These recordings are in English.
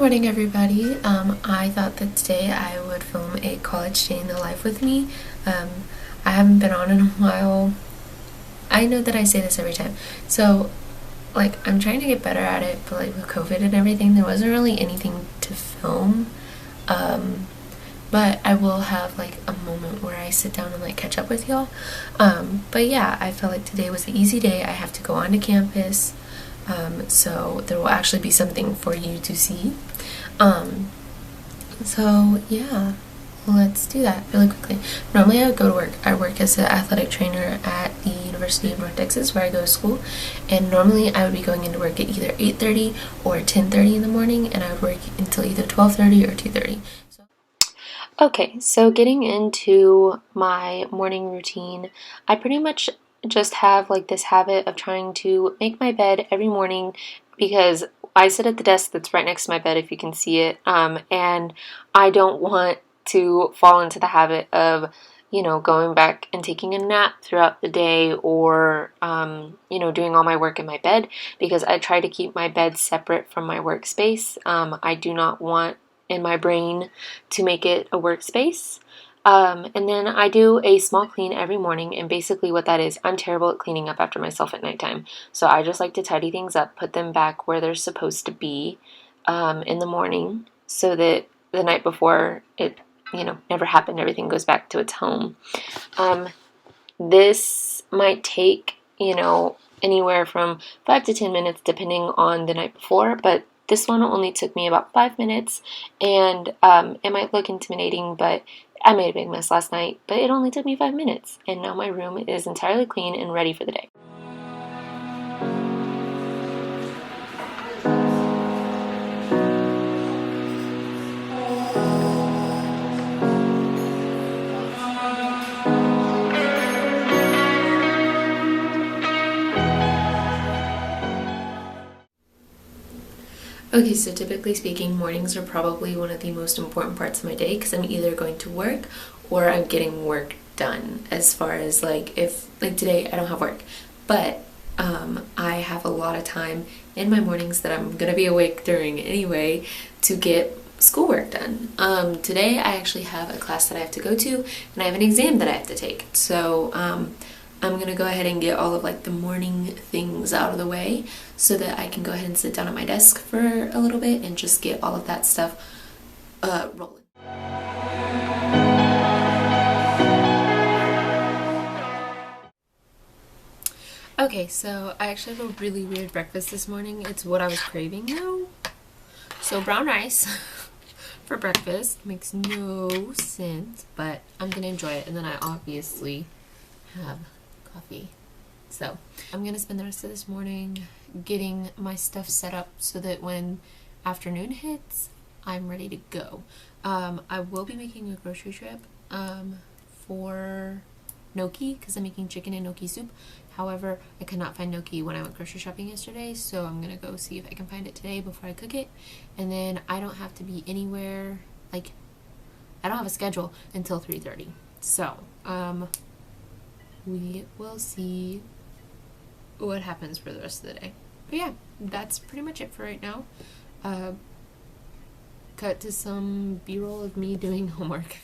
morning, everybody. I thought that today I would film a college day in the life with me. I haven't been on in a while. I know that I say this every time. So, I'm trying to get better at it, but, with COVID and everything, there wasn't really anything to film. But I will have, a moment where I sit down and, catch up with y'all. But yeah, I felt like today was an easy day. I have to go onto campus. So there will actually be something for you to see. So yeah, let's do that really quickly. Normally I would go to work. I work as an athletic trainer at the University of North Texas where I go to school, and normally I would be going into work at either 8:30 or 10:30 in the morning, and I would work until either 12:30 or 2:30. Okay, so getting into my morning routine, I pretty much just have this habit of trying to make my bed every morning because I sit at the desk that's right next to my bed, if you can see it, and I don't want to fall into the habit of going back and taking a nap throughout the day or, doing all my work in my bed because I try to keep my bed separate from my workspace. I do not want in my brain to make it a workspace. And then I do a small clean every morning, and basically what that is, I'm terrible at cleaning up after myself at nighttime. So I just like to tidy things up, put them back where they're supposed to be in the morning so that the night before it, never happened, everything goes back to its home. This might take, anywhere from 5 to 10 minutes depending on the night before, but this one only took me about 5 minutes, and it might look intimidating, but I made a big mess last night, but it only took me 5 minutes, and now my room is entirely clean and ready for the day. Okay, so typically speaking, mornings are probably one of the most important parts of my day because I'm either going to work or I'm getting work done. As far as if today I don't have work, but I have a lot of time in my mornings that I'm gonna be awake during anyway to get schoolwork done. Today I actually have a class that I have to go to and I have an exam that I have to take. So I'm gonna go ahead and get all of the morning things out of the way so that I can go ahead and sit down at my desk for a little bit and just get all of that stuff rolling. Okay, so I actually have a really weird breakfast this morning. It's what I was craving though. So brown rice for breakfast makes no sense, but I'm gonna enjoy it, and then I obviously have coffee. So I'm gonna spend the rest of this morning getting my stuff set up so that when afternoon hits, I'm ready to go. I will be making a grocery trip for gnocchi because I'm making chicken and gnocchi soup. However, I could not find gnocchi when I went grocery shopping yesterday, so I'm gonna go see if I can find it today before I cook it. And then I don't have to be anywhere, I don't have a schedule until 3:30. So, we will see what happens for the rest of the day. But yeah, that's pretty much it for right now. Cut to some B-roll of me doing homework.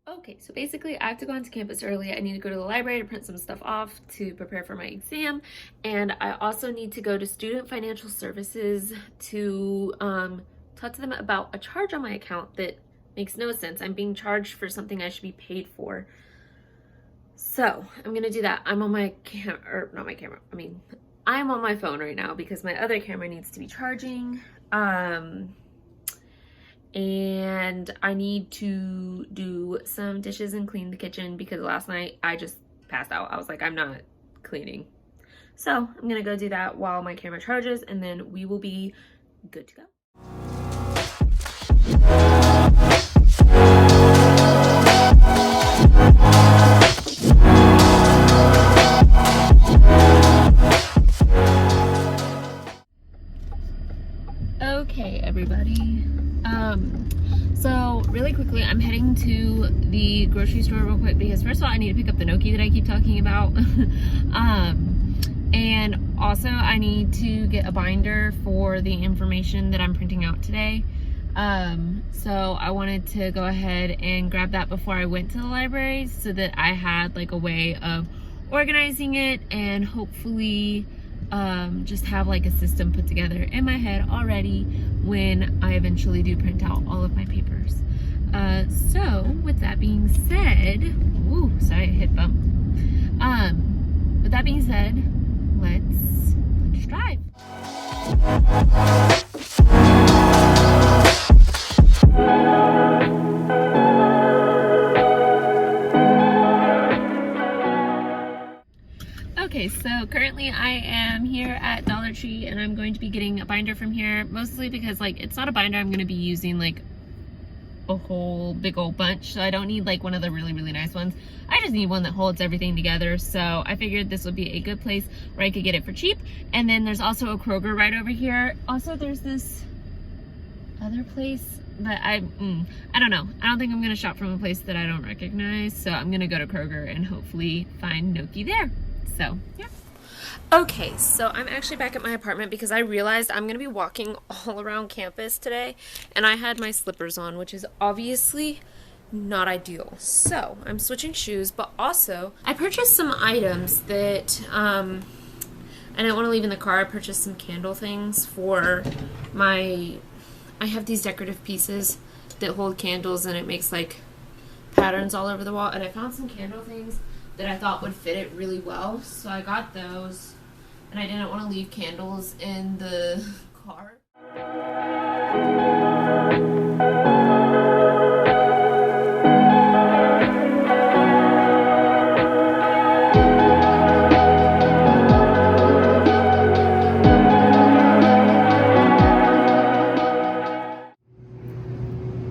Okay, so basically I have to go onto campus early. I need to go to the library to print some stuff off to prepare for my exam. And I also need to go to Student Financial Services to talk to them about a charge on my account that makes no sense. I'm being charged for something I should be paid for. So I'm gonna do that. I'm on my I'm on my phone right now because my other camera needs to be charging. And I need to do some dishes and clean the kitchen because last night I just passed out. I was like, I'm not cleaning. So I'm gonna go do that while my camera charges, and then we will be good to go. Okay, everybody. So really quickly, I'm heading to the grocery store real quick because first of all, I need to pick up the Gnocchi that I keep talking about. And also I need to get a binder for the information that I'm printing out today. So I wanted to go ahead and grab that before I went to the library so that I had like a way of organizing it and hopefully just have like a system put together in my head already when I eventually do print out all of my papers. So with that being said, ooh, sorry, I hit bump. With that being said, let's drive. Okay, so currently I am here at Dollar Tree and I'm going to be getting a binder from here, mostly because like it's not a binder I'm going to be using like a whole big old bunch, so I don't need like one of the really nice ones. I just need one that holds everything together, so I figured this would be a good place where I could get it for cheap. And then there's also a Kroger right over here. Also there's this other place, but I don't know. I don't think I'm going to shop from a place that I don't recognize, so I'm going to go to Kroger and hopefully find Gnocchi there. So, yeah. Okay, so I'm actually back at my apartment because I realized I'm going to be walking all around campus today, and I had my slippers on, which is obviously not ideal. So, I'm switching shoes, but also I purchased some items that I didn't want to leave in the car. I purchased some candle things for I have these decorative pieces that hold candles, and it makes like patterns all over the wall, and I found some candle things that I thought would fit it really well, so I got those, and I didn't want to leave candles in the car.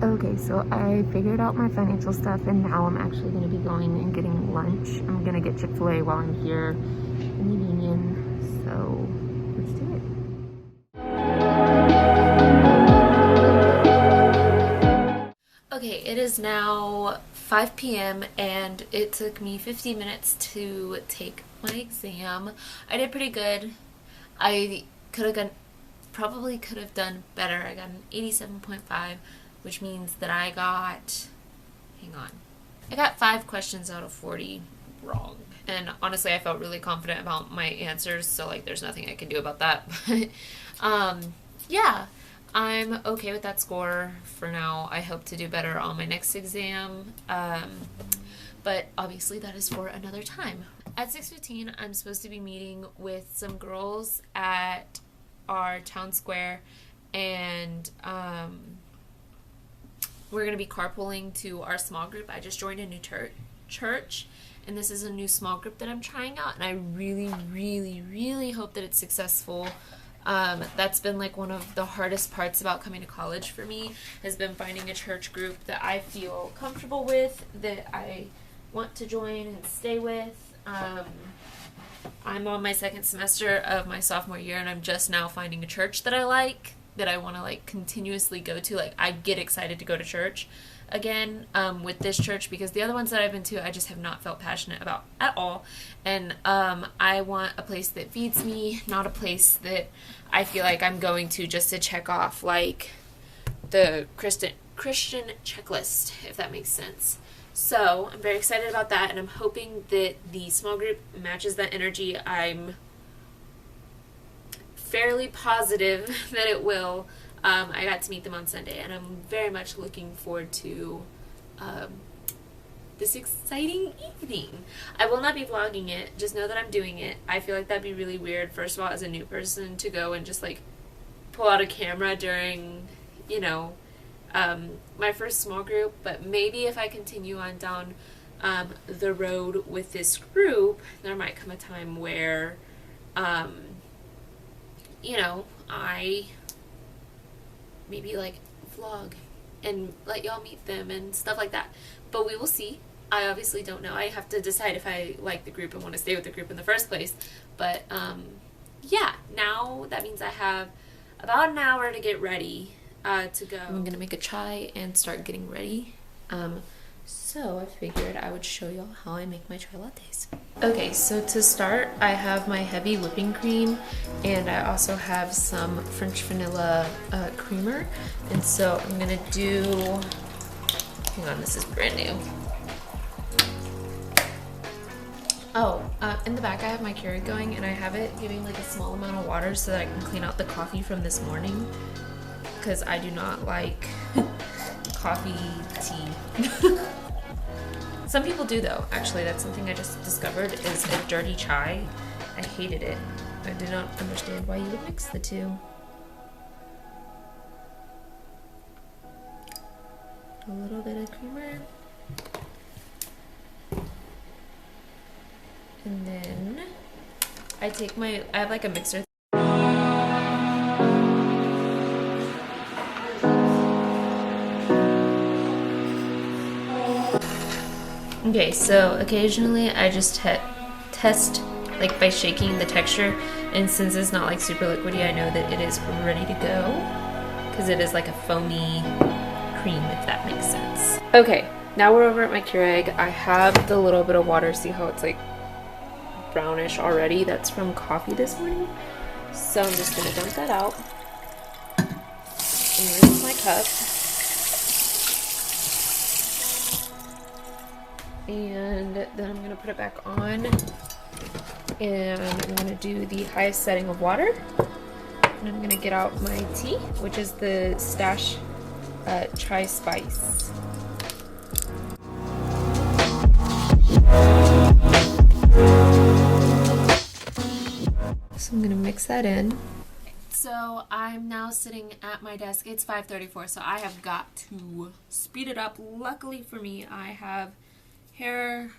Okay, so I figured out my financial stuff, and now I'm actually going to be going and getting lunch. I'm going to get Chick-fil-A while I'm here in the Union, so let's do it. Okay, it is now 5 p.m. and it took me 50 minutes to take my exam. I did pretty good. I probably could have done better. I got an 87.5. which means that I got 5 questions out of 40 wrong. And honestly, I felt really confident about my answers, so like there's nothing I can do about that. But yeah, I'm okay with that score for now. I hope to do better on my next exam. But obviously that is for another time. At 6:15, I'm supposed to be meeting with some girls at our town square, and we're going to be carpooling to our small group. I just joined a new church, and this is a new small group that I'm trying out, and I really hope that it's successful. That's been like one of the hardest parts about coming to college for me, has been finding a church group that I feel comfortable with, that I want to join and stay with. I'm on my second semester of my sophomore year, and I'm just now finding a church that I like, that I want to like continuously go to. Like I get excited to go to church again with this church, because the other ones that I've been to I just have not felt passionate about at all. And I want a place that feeds me, not a place that I feel like I'm going to just to check off like the Christian checklist, if that makes sense. So I'm very excited about that, and I'm hoping that the small group matches that energy. I'm fairly positive that it will. I got to meet them on Sunday, and I'm very much looking forward to this exciting evening. I will not be vlogging it, just know that I'm doing it. I feel like that'd be really weird, first of all, as a new person, to go and just like pull out a camera during, my first small group, but maybe if I continue on down the road with this group, there might come a time where, you know, I maybe like vlog and let y'all meet them and stuff like that. But we will see. I obviously don't know. I have to decide if I like the group and want to stay with the group in the first place. But yeah, now that means I have about an hour to get ready to go. I'm gonna make a chai and start getting ready. So I figured I would show y'all how I make my chai lattes. Okay, so to start, I have my heavy whipping cream, and I also have some French vanilla creamer. And so I'm gonna do, hang on, this is brand new. Oh, in the back I have my Keurig going, and I have it giving like a small amount of water so that I can clean out the coffee from this morning, because I do not like coffee tea. Some people do though. Actually, that's something I just discovered, is a dirty chai. I hated it. I did not understand why you would mix the two. A little bit of creamer. And then I take I have like a mixer. Okay, so occasionally I just test like by shaking the texture, and since it's not like super liquidy, I know that it is ready to go, because it is like a foamy cream, if that makes sense. Okay, now we're over at my Keurig. I have the little bit of water. See how it's like brownish already? That's from coffee this morning. So I'm just gonna dump that out and rinse my cup. And then I'm gonna put it back on, and I'm gonna do the highest setting of water, and I'm gonna get out my tea, which is the Stash chai spice. So I'm gonna mix that in. So I'm now sitting at my desk. It's 5:34, so I have got to speed it up. Luckily for me, I have hair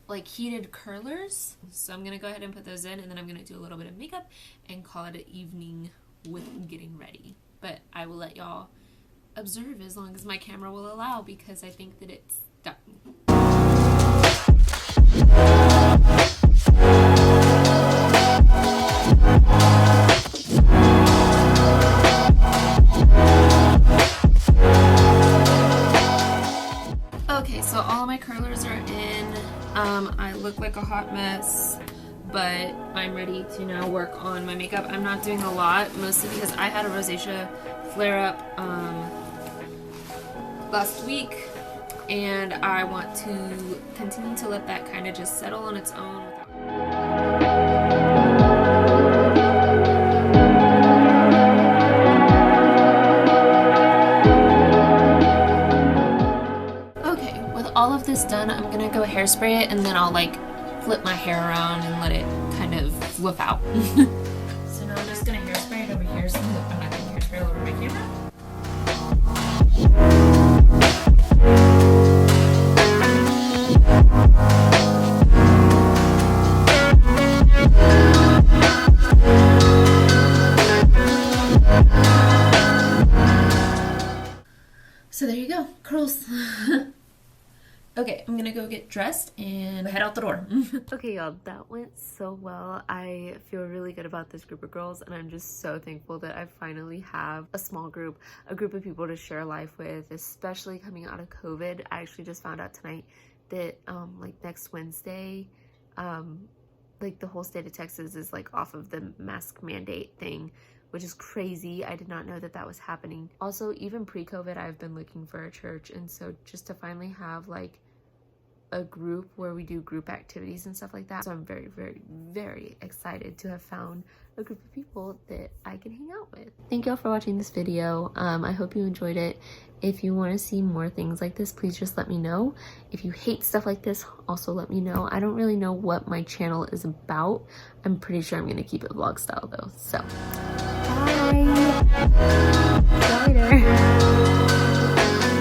like heated curlers, so I'm gonna go ahead and put those in, and then I'm gonna do a little bit of makeup and call it an evening with getting ready. But I will let y'all observe as long as my camera will allow, because I think that it's done. Okay, so all of my curlers are in. I look like a hot mess, but I'm ready to now work on my makeup. I'm not doing a lot, mostly because I had a rosacea flare-up last week, and I want to continue to let that kind of just settle on its own. All of this done, I'm gonna go hairspray it, and then I'll like flip my hair around and let it kind of fluff out. So now I'm just gonna hairspray it over here so that I'm not gonna hairspray all over my camera. So there you go, curls. Okay, I'm gonna go get dressed and head out the door. Okay, y'all, that went so well. I feel really good about this group of girls, and I'm just so thankful that I finally have a small group, a group of people to share life with, especially coming out of COVID. I actually just found out tonight that like next Wednesday, like the whole state of Texas is like off of the mask mandate thing, which is crazy. I did not know that that was happening. Also, even pre-COVID, I've been looking for a church, and so just to finally have like a group where we do group activities and stuff like that. So I'm very, very, very excited to have found a group of people that I can hang out with. Thank y'all for watching this video. I hope you enjoyed it. If you want to see more things like this, please just let me know. If you hate stuff like this, also let me know. I don't really know what my channel is about. I'm pretty sure I'm going to keep it vlog style though. So, bye! See you later.